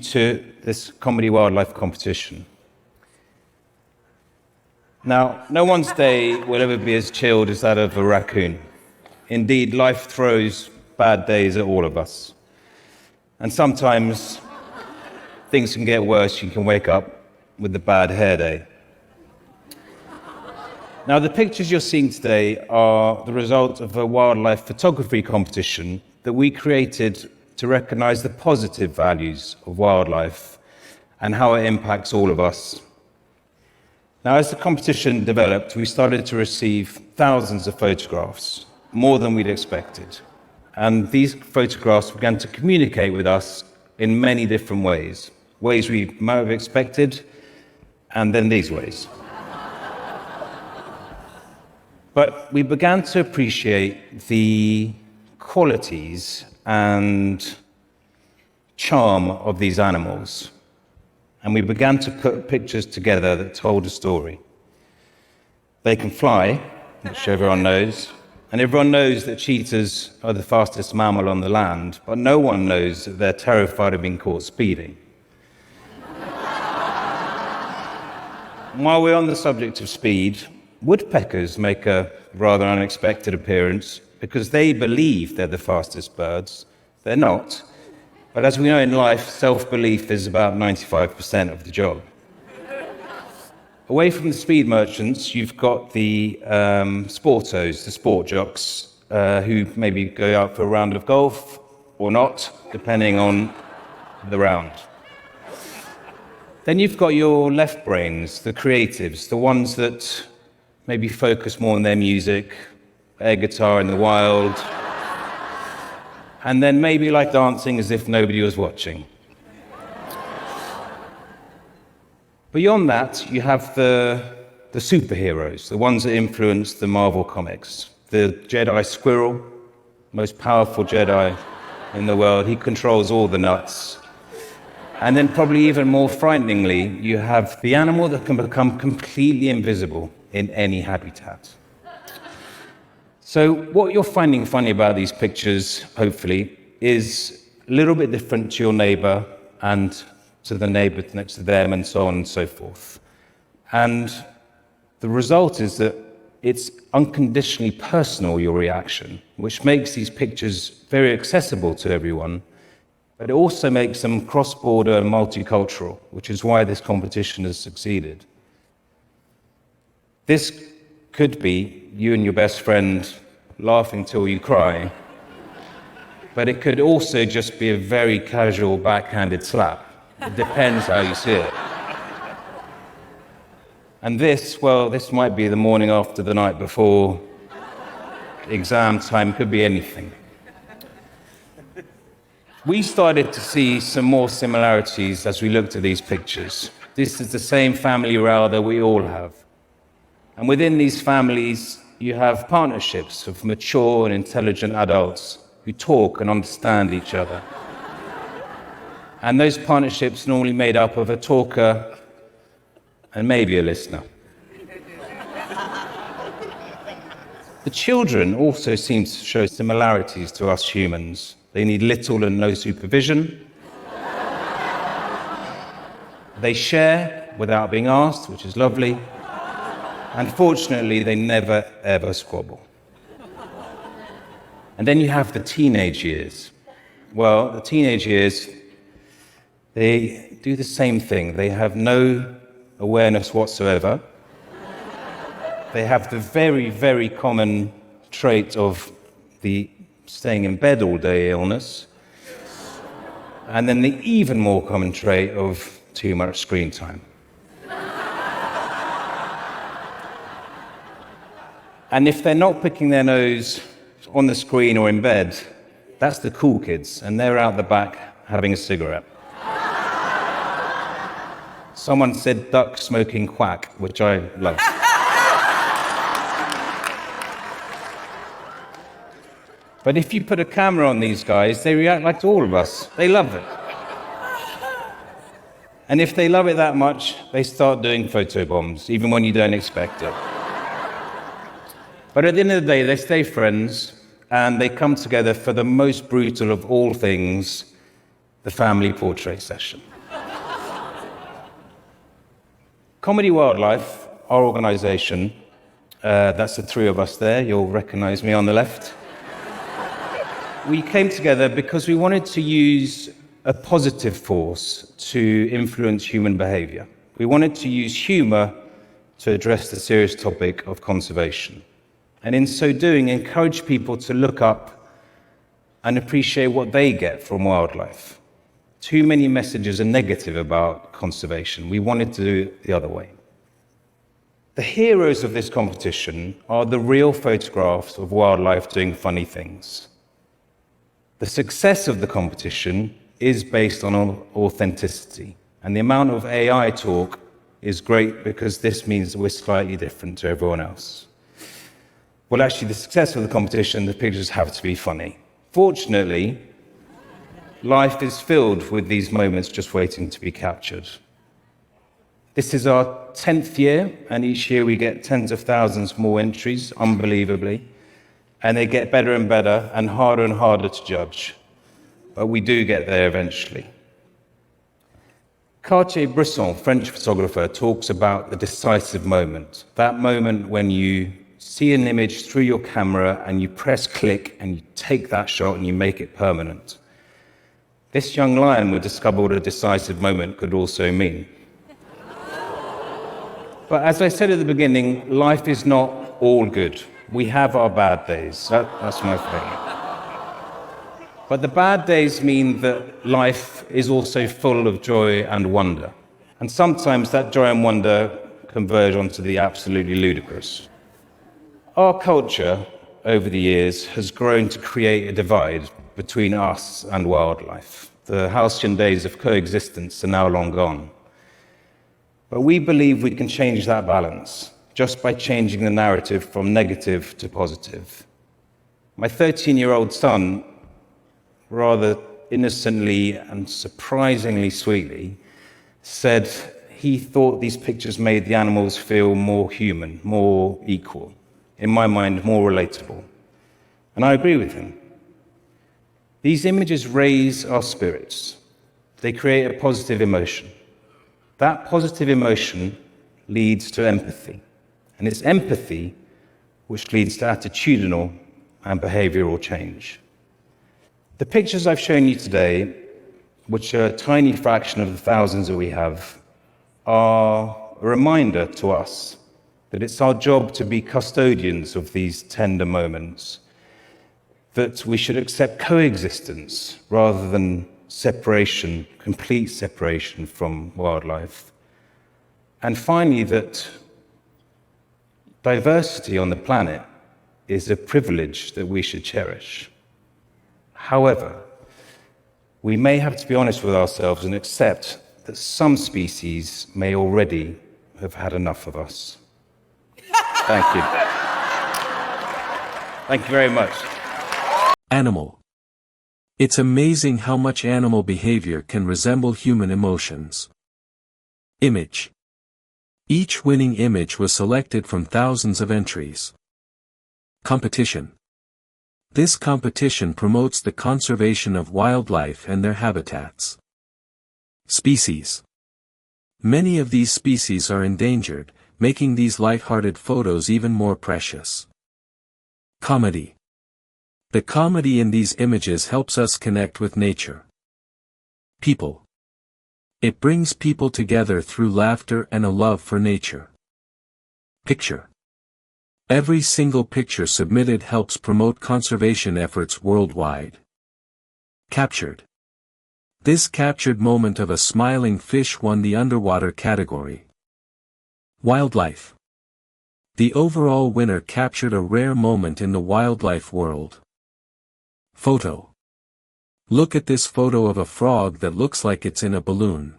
to this comedy wildlife competition. Now, no one's day will ever be as chilled as that of a raccoon. Indeed, life throws bad days at all of us. And sometimes things can get worse. You can wake up with a bad hair day. Now, the pictures you're seeing today are the result of a wildlife photography competition that we created to recognize the positive values of wildlife and how it impacts all of us. Now, as the competition developed, we started to receive thousands of photographs, more than we'd expected. And these photographs began to communicate with us in many different ways we might have expected, and then these ways. But we began to appreciate the qualities and charm of these animals. And we began to put pictures together that told a story. They can fly, which everyone knows, and everyone knows that cheetahs are the fastest mammal on the land, but no one knows that they're terrified of being caught speeding. While we're on the subject of speed, woodpeckers make a rather unexpected appearance because they believe they're the fastest birds. They're not. But as we know in life, self-belief is about 95% of the job. Away from the speed merchants, you've got the sportos, the sport jocks, who maybe go out for a round of golf or not, depending on the round. Then you've got your left brains, the creatives, the ones that maybe focus more on their music, air guitar in the wild, and then maybe like dancing as if nobody was watching. Beyond that, you have the superheroes, the ones that influence the Marvel comics. The Jedi squirrel, most powerful Jedi in the world, he controls all the nuts. And then probably even more frighteningly, you have the animal that can become completely invisible in any habitat. So what you're finding funny about these pictures, hopefully, is a little bit different to your neighbor and to the neighbor next to them and so on and so forth. And the result is that it's unconditionally personal, your reaction, which makes these pictures very accessible to everyone, but it also makes them cross-border and multicultural, which is why this competition has succeeded. This could be you and your best friend laughing till you cry, but it could also just be a very casual backhanded slap. It depends how you see it. And this might be the morning after the night before, exam time, could be anything. We started to see some more similarities as we looked at these pictures. This is the same family row that we all have. And within these families, you have partnerships of mature and intelligent adults who talk and understand each other. And those partnerships are normally made up of a talker and maybe a listener. The children also seem to show similarities to us humans. They need little and no supervision. They share without being asked, which is lovely. And fortunately, they never, ever squabble. And then you have the teenage years. Well, the teenage years, they do the same thing. They have no awareness whatsoever. They have the very, very common trait of the staying in bed all day illness. And then the even more common trait of too much screen time. And if they're not picking their nose on the screen or in bed, that's the cool kids, and they're out the back having a cigarette. Someone said duck smoking quack, which I love. But if you put a camera on these guys, they react like all of us. They love it. And if they love it that much, they start doing photobombs, even when you don't expect it. But at the end of the day, they stay friends, and they come together for the most brutal of all things, the family portrait session. Comedy Wildlife, our organisation, that's the three of us there, you'll recognise me on the left. We came together because we wanted to use a positive force to influence human behaviour. We wanted to use humour to address the serious topic of conservation. And in so doing, encourage people to look up and appreciate what they get from wildlife. Too many messages are negative about conservation. We wanted to do it the other way. The heroes of this competition are the real photographs of wildlife doing funny things. The success of the competition is based on authenticity, and the amount of AI talk is great because this means that we're slightly different to everyone else. Well, actually, the success of the competition, the pictures have to be funny. Fortunately, life is filled with these moments just waiting to be captured. This is our 10th year, and each year we get tens of thousands more entries, unbelievably. And they get better and better and harder to judge. But we do get there eventually. Cartier-Bresson, French photographer, talks about the decisive moment. That moment when you see an image through your camera and you press click and you take that shot and you make it permanent. This young lion would discover what a decisive moment could also mean. But as I said at the beginning, life is not all good. We have our bad days. That's my thing. But the bad days mean that life is also full of joy and wonder. And sometimes that joy and wonder converge onto the absolutely ludicrous. Our culture, over the years, has grown to create a divide between us and wildlife. The halcyon days of coexistence are now long gone. But we believe we can change that balance just by changing the narrative from negative to positive. My 13-year-old son, rather innocently and surprisingly sweetly, said he thought these pictures made the animals feel more human, more equal, in my mind, more relatable. And I agree with him. These images raise our spirits. They create a positive emotion. That positive emotion leads to empathy. And it's empathy which leads to attitudinal and behavioral change. The pictures I've shown you today, which are a tiny fraction of the thousands that we have, are a reminder to us that it's our job to be custodians of these tender moments, that we should accept coexistence rather than separation, complete separation from wildlife. And finally, that diversity on the planet is a privilege that we should cherish. However, we may have to be honest with ourselves and accept that some species may already have had enough of us. Thank you. Thank you very much. Animal. It's amazing how much animal behavior can resemble human emotions. Image. Each winning image was selected from thousands of entries. Competition. This competition promotes the conservation of wildlife and their habitats. Species. Many of these species are endangered, making these light-hearted photos even more precious. Comedy. The comedy in these images helps us connect with nature. People. It brings people together through laughter and a love for nature. Picture. Every single picture submitted helps promote conservation efforts worldwide. Captured. This captured moment of a smiling fish won the underwater category. Wildlife. The overall winner captured a rare moment in the wildlife world. Photo. Look at this photo of a frog that looks like it's in a balloon.